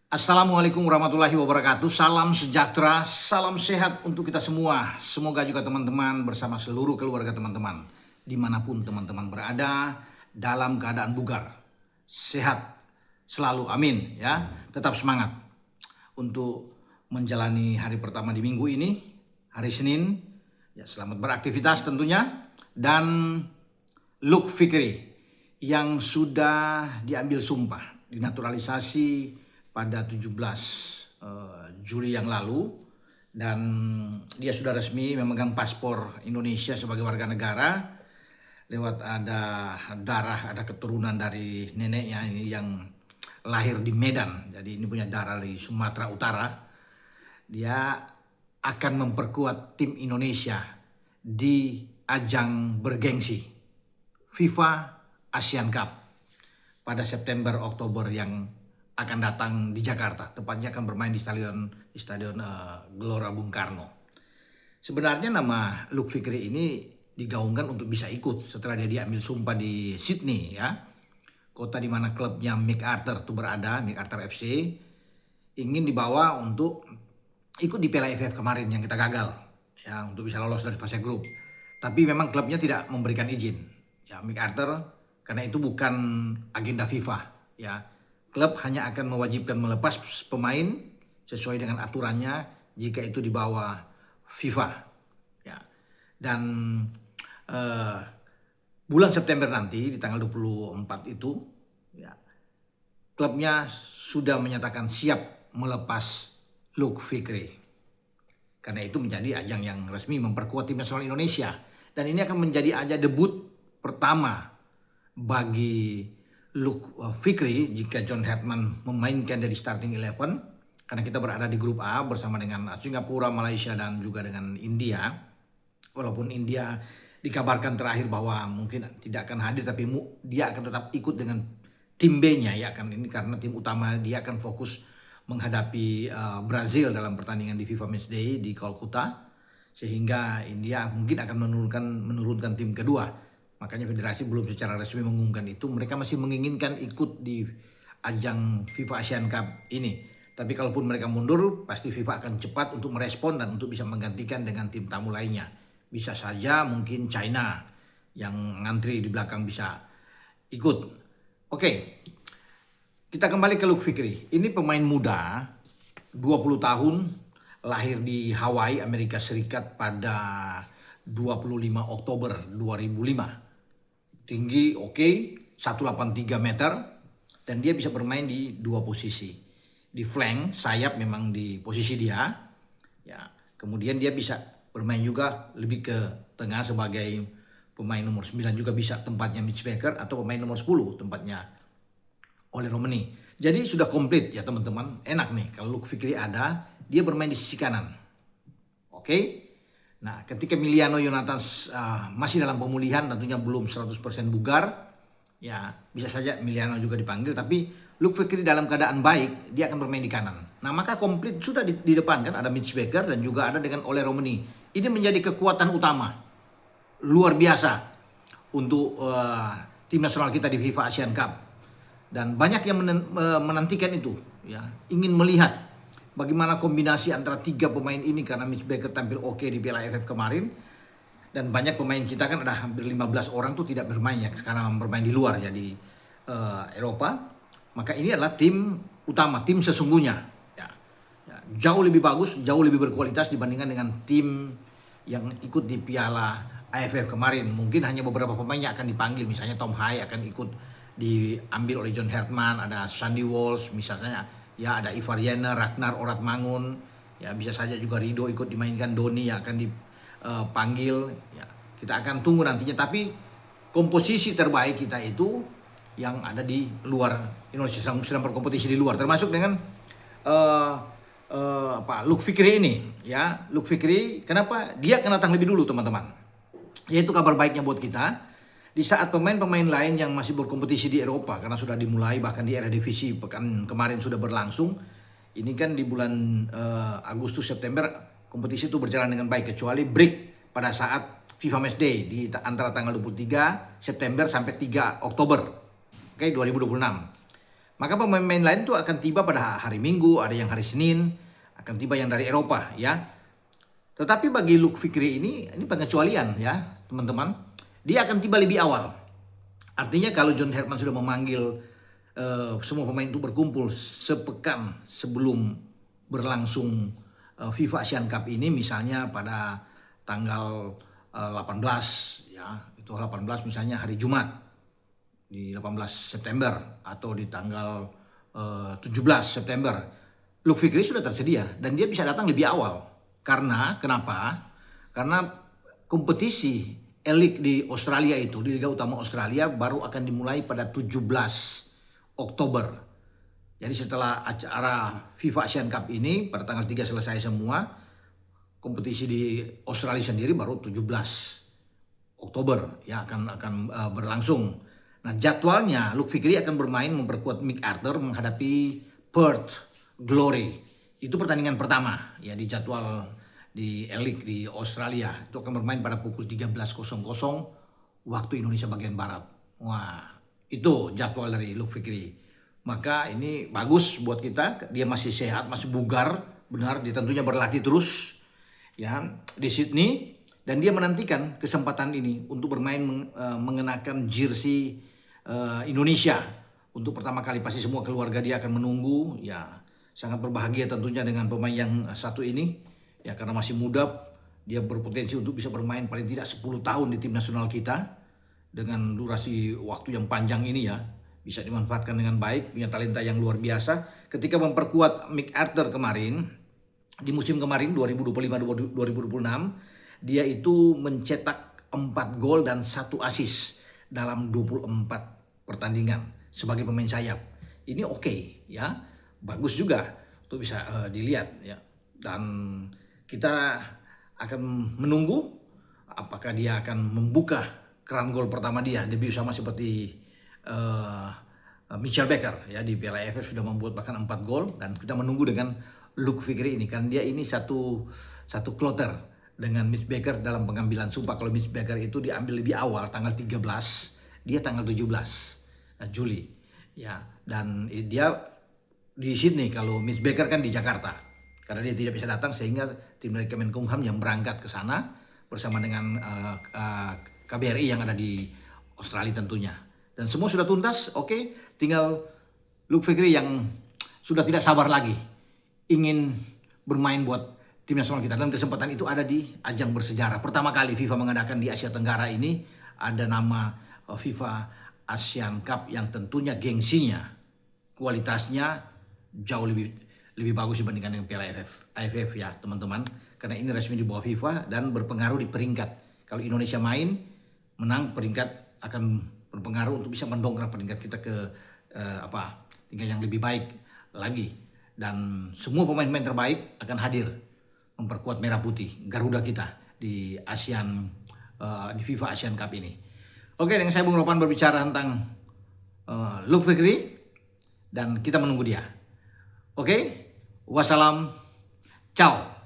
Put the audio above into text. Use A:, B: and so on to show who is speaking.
A: Assalamualaikum warahmatullahi wabarakatuh. Salam sejahtera, salam sehat untuk kita semua. Semoga juga teman-teman bersama seluruh keluarga teman-teman, dimanapun teman-teman berada, dalam keadaan bugar, sehat selalu. Amin ya. Tetap semangat untuk menjalani hari pertama di minggu ini, hari Senin. Ya, selamat beraktivitas tentunya. Dan Luke Fikri yang sudah diambil sumpah, dinaturalisasi pada 17 Juli yang lalu, dan dia sudah resmi memegang paspor Indonesia sebagai warga negara lewat ada darah, ada keturunan dari neneknya ini yang lahir di Medan, jadi ini punya darah dari Sumatera Utara. Dia akan memperkuat tim Indonesia di ajang bergengsi FIFA Asian Cup pada September Oktober yang akan datang di Jakarta. Tepatnya akan bermain di stadion Gelora Bung Karno. Sebenarnya nama Luke Fikri ini digaungkan untuk bisa ikut setelah dia diambil sumpah di Sydney ya, kota di mana klubnya MacArthur itu berada, MacArthur FC, ingin dibawa untuk ikut di Piala AFF kemarin yang kita gagal ya, untuk bisa lolos dari fase grup. Tapi memang klubnya tidak memberikan izin ya, MacArthur, karena itu bukan agenda FIFA ya. Klub hanya akan mewajibkan melepas pemain sesuai dengan aturannya jika itu di bawah FIFA ya. Dan bulan September nanti di tanggal 24 itu ya, klubnya sudah menyatakan siap melepas Luke Fikri. Karena itu menjadi ajang yang resmi memperkuat tim nasional Indonesia. Dan ini akan menjadi ajang debut pertama bagi Luke Fikri jika John Herdman memainkan dari starting 11. Karena kita berada di grup A bersama dengan Singapura, Malaysia, dan juga dengan India. Walaupun India dikabarkan terakhir bahwa mungkin tidak akan hadir, tapi dia akan tetap ikut dengan tim B-nya ya, kan ini karena tim utama dia akan fokus menghadapi Brazil dalam pertandingan di FIFA Matchday di Kolkata, sehingga India mungkin akan menurunkan tim kedua. Makanya federasi belum secara resmi mengumumkan itu. Mereka masih menginginkan ikut di ajang FIFA Asian Cup ini. Tapi kalaupun mereka mundur, pasti FIFA akan cepat untuk merespon dan untuk bisa menggantikan dengan tim tamu lainnya. Bisa saja mungkin China yang ngantri di belakang bisa ikut. Oke, kita kembali ke Luke Fikri. Ini pemain muda, 20 tahun, lahir di Hawaii, Amerika Serikat pada 25 Oktober 2005. Tinggi oke, 183 meter, dan dia bisa bermain di dua posisi. Di flank, sayap memang di posisi dia. Ya, kemudian dia bisa bermain juga lebih ke tengah sebagai pemain nomor 9 juga bisa, tempatnya Mitch Baker, atau pemain nomor 10 tempatnya Ole Romani. Jadi sudah komplit ya teman-teman. Enak nih kalau Luke Fikri ada, dia bermain di sisi kanan. Oke. Nah, ketika Emiliano Yonatas masih dalam pemulihan, tentunya belum 100% bugar, ya bisa saja Emiliano juga dipanggil. Tapi Luke Fikri dalam keadaan baik, dia akan bermain di kanan. Nah, maka komplit sudah di depan kan, ada Mitch Baker dan juga ada dengan Ole Romani. Ini menjadi kekuatan utama, luar biasa untuk tim nasional kita di FIFA Asian Cup. Dan banyak yang menantikan itu, ya, ingin melihat bagaimana kombinasi antara tiga pemain ini, karena Mitch Baker tampil oke di Piala AFF kemarin. Dan banyak pemain kita kan ada hampir 15 orang tuh tidak bermain ya, sekarang bermain di luar ya, di Eropa. Maka ini adalah tim utama, tim sesungguhnya. Ya, ya, jauh lebih bagus, jauh lebih berkualitas dibandingkan dengan tim yang ikut di Piala AFF kemarin. Mungkin hanya beberapa pemain yang akan dipanggil, misalnya Tom Hai akan ikut diambil oleh John Herdman, ada Sandy Walsh misalnya. Ya, ada Ivar Jenner, Ragnar Oratmangun, ya bisa saja juga Rido ikut dimainkan, Doni yang akan dipanggil. Ya, kita akan tunggu nantinya. Tapi komposisi terbaik kita itu yang ada di luar Indonesia, sedang berkompetisi di luar, termasuk dengan Luke Fikri ini. Ya, Luke Fikri, kenapa dia akan datang lebih dulu teman-teman? Yaitu kabar baiknya buat kita. Di saat pemain-pemain lain yang masih berkompetisi di Eropa, karena sudah dimulai, bahkan di Eredivisie pekan kemarin sudah berlangsung. Ini kan di bulan Agustus September kompetisi itu berjalan dengan baik, kecuali break pada saat FIFA Matchday di antara tanggal 23 September sampai 3 Oktober 2026. Maka pemain-pemain lain itu akan tiba pada hari Minggu, ada yang hari Senin, akan tiba yang dari Eropa ya. Tetapi bagi Luke Fikri ini pengecualian ya teman-teman. Dia akan tiba lebih awal. Artinya kalau John Herdman sudah memanggil semua pemain itu berkumpul sepekan sebelum berlangsung FIFA Asian Cup ini, misalnya pada tanggal 18 ya, itu 18 misalnya hari Jumat di 18 September atau di tanggal 17 September, Luke Fikri sudah tersedia dan dia bisa datang lebih awal. Karena kenapa? Karena kompetisi Elite di Australia itu, di Liga Utama Australia baru akan dimulai pada 17 Oktober. Jadi setelah acara FIFA Asian Cup ini pada tanggal 3 selesai semua, kompetisi di Australia sendiri baru 17 Oktober ya akan berlangsung. Nah, jadwalnya Luke Fikri akan bermain memperkuat MacArthur menghadapi Perth Glory. Itu pertandingan pertama ya di jadwal di Elite di Australia. Itu akan bermain pada pukul 13.00 waktu Indonesia bagian barat. Wah, itu jadwal dari Luke Fikri. Maka ini bagus buat kita, dia masih sehat, masih bugar, benar, dia tentunya berlatih terus ya di Sydney dan dia menantikan kesempatan ini untuk bermain mengenakan jersey Indonesia untuk pertama kali. Pasti semua keluarga dia akan menunggu ya, sangat berbahagia tentunya dengan pemain yang satu ini ya, karena masih muda, dia berpotensi untuk bisa bermain paling tidak 10 tahun di tim nasional kita dengan durasi waktu yang panjang ini ya, bisa dimanfaatkan dengan baik, punya talenta yang luar biasa. Ketika memperkuat MacArthur kemarin, di musim kemarin 2025-2026, dia itu mencetak 4 gol dan 1 assist dalam 24 pertandingan sebagai pemain sayap. Ini oke ya, bagus juga untuk bisa dilihat ya. Dan kita akan menunggu apakah dia akan membuka keran gol pertama dia, debut sama seperti Mitchell Baker ya di Piala AFF sudah membuat bahkan 4 gol, dan kita menunggu dengan Luke Fikri ini kan dia ini satu kloter dengan Mitch Baker dalam pengambilan sumpah. Kalau Mitch Baker itu diambil lebih awal tanggal 13, dia tanggal 17 Juli ya, dan dia di Sydney kalau Mitch Baker kan di Jakarta karena dia tidak bisa datang, sehingga tim dari Kemenkumham yang berangkat ke sana bersama dengan KBRI yang ada di Australia tentunya. Dan semua sudah tuntas, oke. Tinggal Luke Fikri yang sudah tidak sabar lagi ingin bermain buat tim nasional kita, dan kesempatan itu ada di ajang bersejarah. Pertama kali FIFA mengadakan di Asia Tenggara ini ada nama FIFA Asian Cup yang tentunya gengsinya, kualitasnya jauh lebih bagus dibandingkan dengan Piala AFF ya teman-teman. Karena ini resmi di bawah FIFA dan berpengaruh di peringkat. Kalau Indonesia main menang, peringkat akan berpengaruh untuk bisa mendongkrak peringkat kita ke tingkat yang lebih baik lagi. Dan semua pemain-pemain terbaik akan hadir memperkuat merah putih Garuda kita di di FIFA Asian Cup ini. Oke, dengan saya Bung Ropan berbicara tentang Luke Fikri dan kita menunggu dia. Oke, wassalam, ciao.